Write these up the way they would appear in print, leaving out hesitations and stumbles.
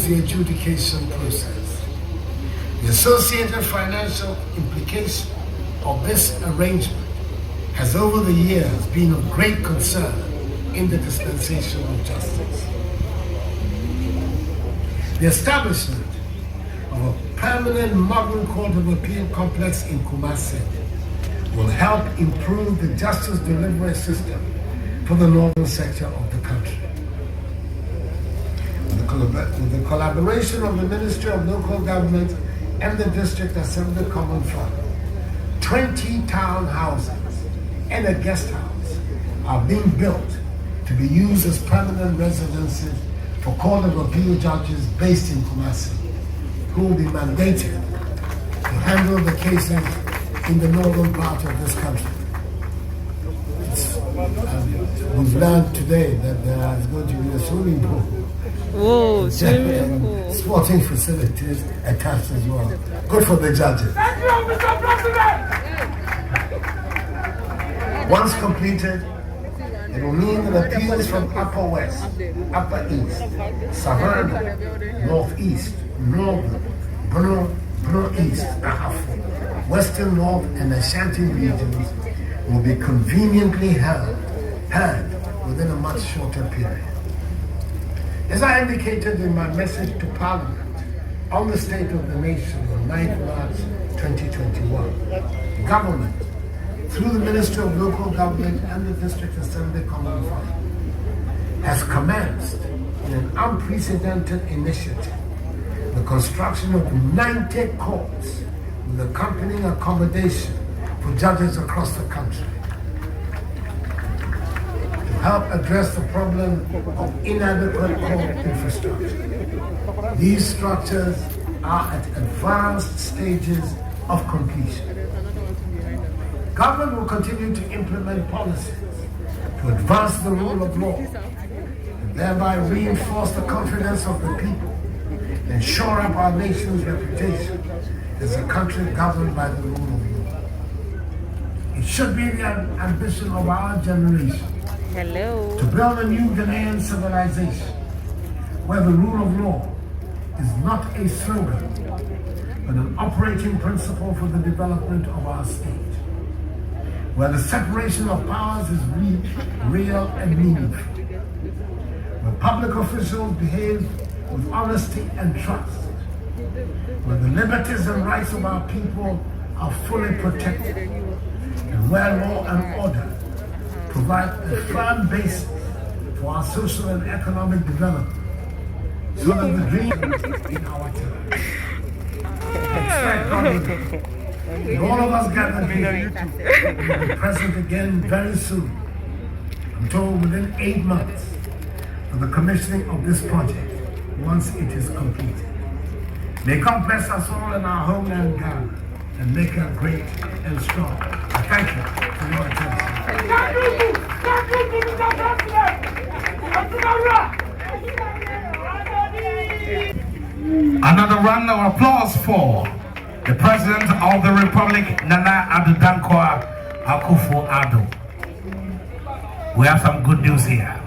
manage the adjudication process. The associated financial implication of this arrangement has over the years been of great concern in the dispensation of justice. The establishment of a permanent modern Court of Appeal complex in Kumasi will help improve the justice delivery system for the northern sector of the country. With the collaboration of the Ministry of Local Government and the District Assembly Common Fund, 20 town houses and a guest house are being built to be used as permanent residences for Court of Appeal judges based in Kumasi, who will be mandated to handle the cases in the northern part of this country. We've learned today that there is going to be a swimming pool. Whoa, swimming pool. Sporting facilities attached as well. Good for the judges. Thank you, Mr. President! Once completed, it will mean that appeals from Upper West, Upper East, Savannah, Northeast, Northern, Brno East, Akuffo, Western North and Ashanti regions will be conveniently heard within a much shorter period. As I indicated in my message to Parliament on the State of the Nation on 9 March 2021, government, through the Ministry of Local Government and the District Assembly Common Fund, has commenced in an unprecedented initiative the construction of 90 courts with accompanying accommodation for judges across the country to help address the problem of inadequate court infrastructure. These structures are at advanced stages of completion. Government will continue to implement policies to advance the rule of law and thereby reinforce the confidence of the people and shore up our nation's reputation as a country governed by the rule of law. It should be the ambition of our generation to build a new Ghanaian civilization where the rule of law is not a slogan but an operating principle for the development of our state, where the separation of powers is real and meaningful, where public officials behave with honesty and trust, where the liberties and rights of our people are fully protected, and where law and order provide a firm basis for our social and economic development, so that the dream in our time. And all of us gathered here will be present again very soon, I'm told within 8 months, for the commissioning of this project once it is completed. May God bless us all in our homeland Ghana and make her great and strong. I thank you for your attention. Another round of applause for the President of the Republic, Nana Addo Akuffo Addo. We have some good news here.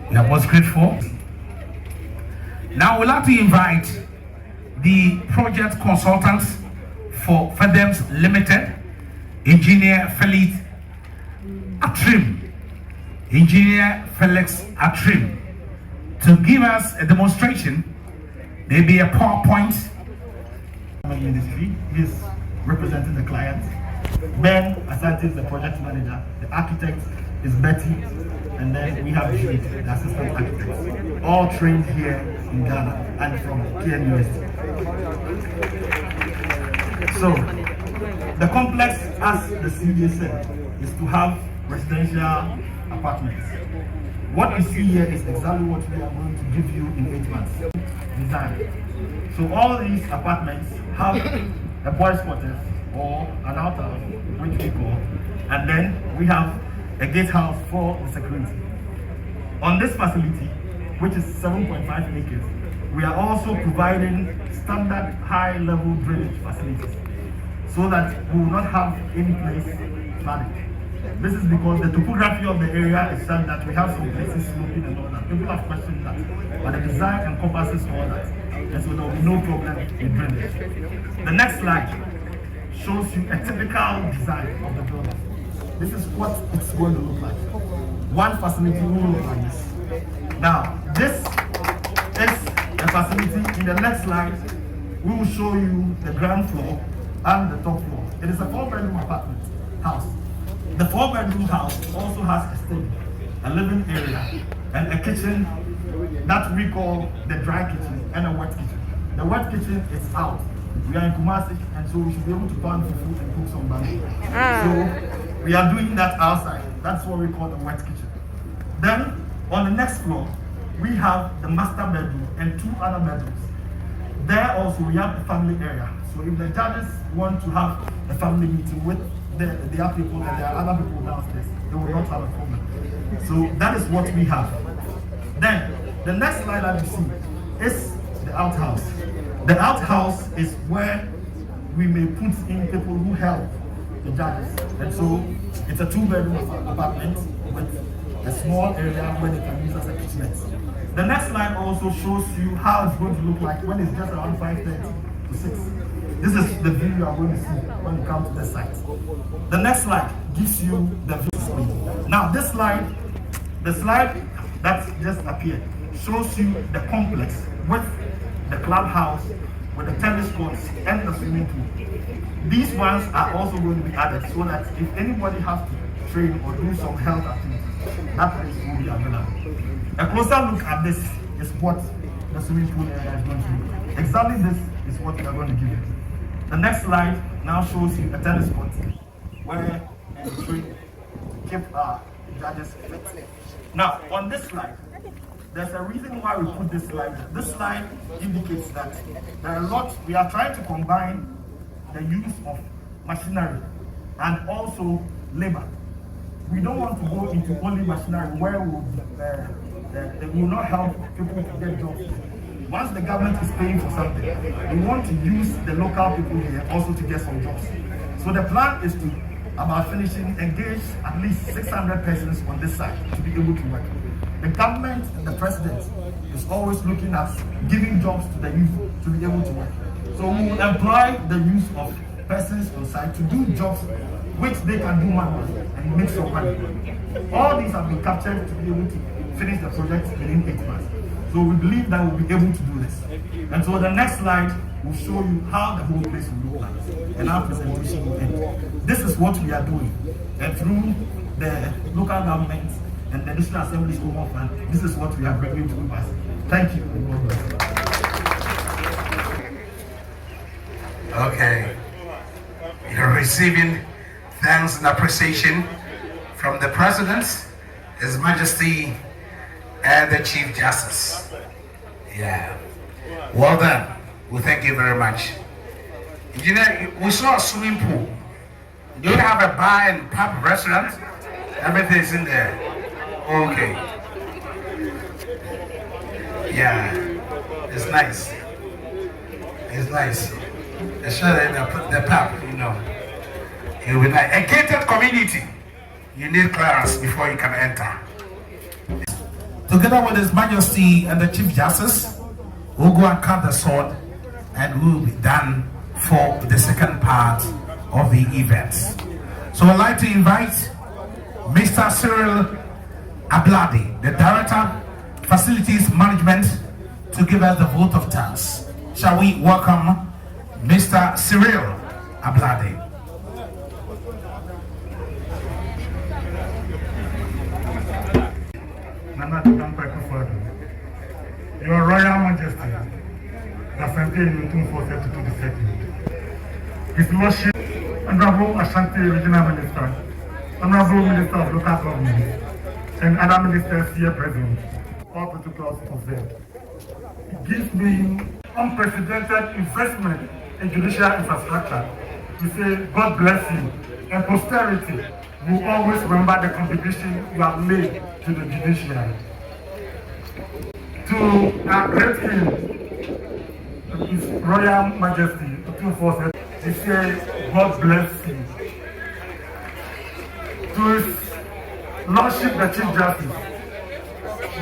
We are most grateful. Now we'd like to invite the project consultants for FEDEMS Limited, Engineer Felix Atrim, to give us a demonstration. There'll be a PowerPoint. Industry, he's representing the client. Ben Asante is the project manager. The architect is Betty, and then we have Jude, the assistant architect, all trained here in Ghana and from KNUST. So, the complex, as the CDA said, is to have residential apartments. What you see here is exactly what we are going to give you in 8 months. Design. So all these apartments have a boys' quarters or an outhouse, which we call, and then we have a gatehouse for the security. On this facility, which is 7.5 acres, we are also providing standard high-level drainage facilities so that we will not have any place flooded. This is because the topography of the area is such that we have some places sloping and all that. People have questioned that, but the design encompasses all that, and so there will be no problem in drainage. The next slide shows you a typical design of the building. This is what it's going to look like. One facility will look like this. Now, this is a facility. In the next slide, we will show you the ground floor and the top floor. It is a 4-bedroom apartment house. The 4-bedroom house also has a study, a living area, and a kitchen that we call the dry kitchen and a wet kitchen. The wet kitchen is out. We are in Kumasi, and so we should be able to pan for food and cook some barbecue. So we are doing that outside. That's what we call the wet kitchen. Then on the next floor, we have the master bedroom and 2 other bedrooms. There also we have the family area. So if the judges want to have a family meeting with their people and there are other people downstairs, they will not have a problem. So that is what we have. Then the next slide that you see is the outhouse. The outhouse is where we may put in people who help the judges. And so it's a 2-bedroom apartment with a small area where they can use as a kitchenette. The next slide also shows you how it's going to look like when it's just around 5:30 to 6. This is the view you are going to see when you come to the site. The next slide gives you the view speed. Now this slide, the slide that just appeared, shows you the complex with the clubhouse, with the tennis courts and the swimming pool. These ones are also going to be added so that if anybody has to train or do some health activities, that place will be available. A closer look at this is what the swimming pool area is going to do. Exactly this is what we are going to give you. The next slide now shows you a tennis court where we train to keep our judges fit. Now on this slide, there's a reason why we put this slide. This slide indicates that there are a lot, we are trying to combine the use of machinery and also labor. We don't want to go into only machinery where it will not help people to get jobs. Once the government is paying for something, we want to use the local people here also to get some jobs. So the plan is to, about finishing, engage at least 600 persons on this side to be able to work. The government and the president is always looking at giving jobs to the youth to be able to work. So we will employ the use of persons on site to do jobs which they can do manually and make some money. All these have been captured to be able to finish the project within 8 months. So we believe that we'll be able to do this. And so the next slide will show you how the whole place will look like and our presentation will end. This is what we are doing. And through the local government and the National Assembly's Home Fund, this is what we are bringing to us. Thank you. Okay. You're receiving thanks and appreciation from the President, His Majesty, and the Chief Justice. Yeah. Well done. We thank you very much. Engineer, we saw a swimming pool. Do you have a bar and pub restaurant? Everything is in there. Okay. Yeah. It's nice. It's nice. Especially the pub, you know. It will be nice. A gated community. You need clearance before you can enter. Together with His Majesty and the Chief Justice, we'll go and cut the sword and we'll be done for the second part of the event. So I'd like to invite Mr. Cyril Abladi, the Director, Facilities Management, to give us the vote of thanks. Shall we welcome Mr. Cyril Abladi? Akuffo Addo, Your Royal Majesty, the Assembly for 32 His Lordship, Honorable Ashanti Regional Minister, Honorable Minister of Local Government, and other ministers here present, all protocols observed. It gives me unprecedented investment in judicial infrastructure to say God bless you, and posterity will always remember the contribution you have made to the judiciary. To our great king, His Royal Majesty, we say God bless you. to His Lordship the Chief Justice,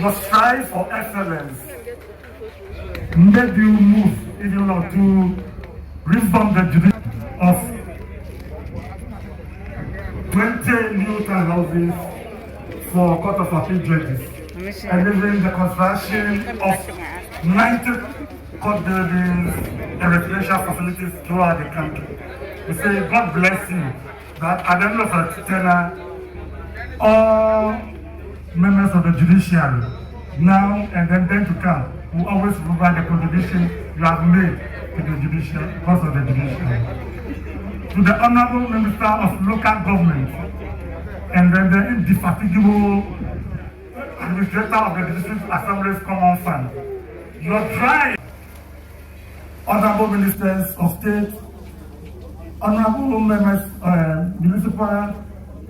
must strive for excellence, made you move even now to reform the judiciary of 20 new townhouses for Court of Appeal judges, and even the construction of 90 court buildings and residential facilities throughout the country. We say, God bless you, that at the end of our tenure, all members of the judiciary, now and then to come, will always provide the contribution you have made to the judiciary, because of the judiciary. To the Honorable Minister of Local Government, and then the indefatigable Administrator of the District Assembly's Common Fund, your drive, Honorable Ministers of State, Honorable Members, Municipal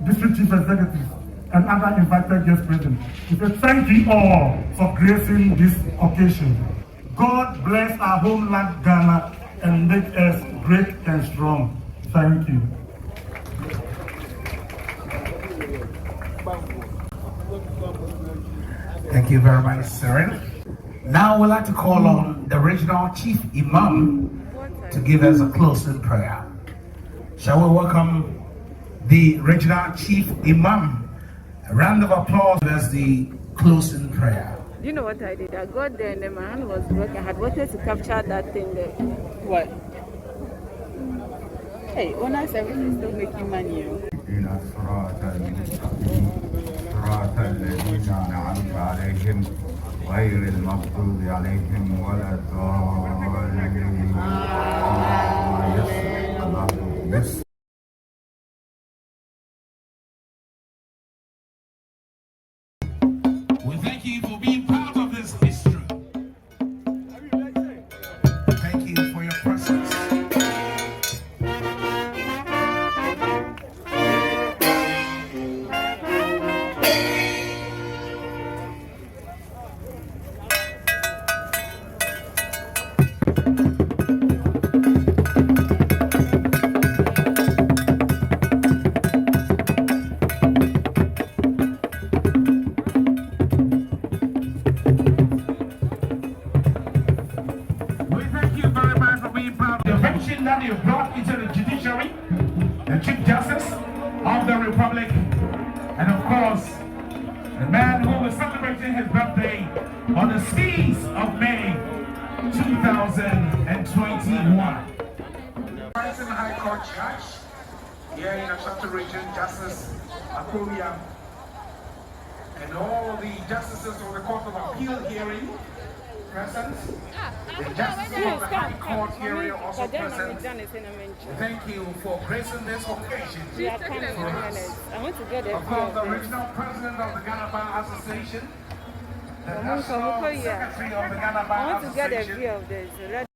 District Chief Executives, and other invited guests present. We say thank you all for gracing this occasion. God bless our homeland Ghana and make us great and strong. Thank you. Thank you very much, Cyril. Now we'd like to call on the regional chief imam to give us a closing prayer. Shall we welcome the regional chief imam? A round of applause as the closing prayer. You know what I did? I got there and my hand was broken. I had wanted to capture that thing there. What? Hey, owner service is still making money. صراط الذين أنعمت عليهم غير المغضوب عليهم ولا الضالين. We thank you for being part of this history. Thank you for your presence. That you brought into the judiciary, the Chief Justice of the Republic, and of course, the man who is celebrating his birthday on the 6th of May, 2021. Rising High Court Judge here in Ashanti Region, Justice Akuffo Addo, and all the justices of the Court of Appeal hearing present, the justices of the High Court area also present. Thank you for gracing this occasion for us. Of course, the regional president of the Ghana Bar Association, the national secretary of the Ghana Bar Association.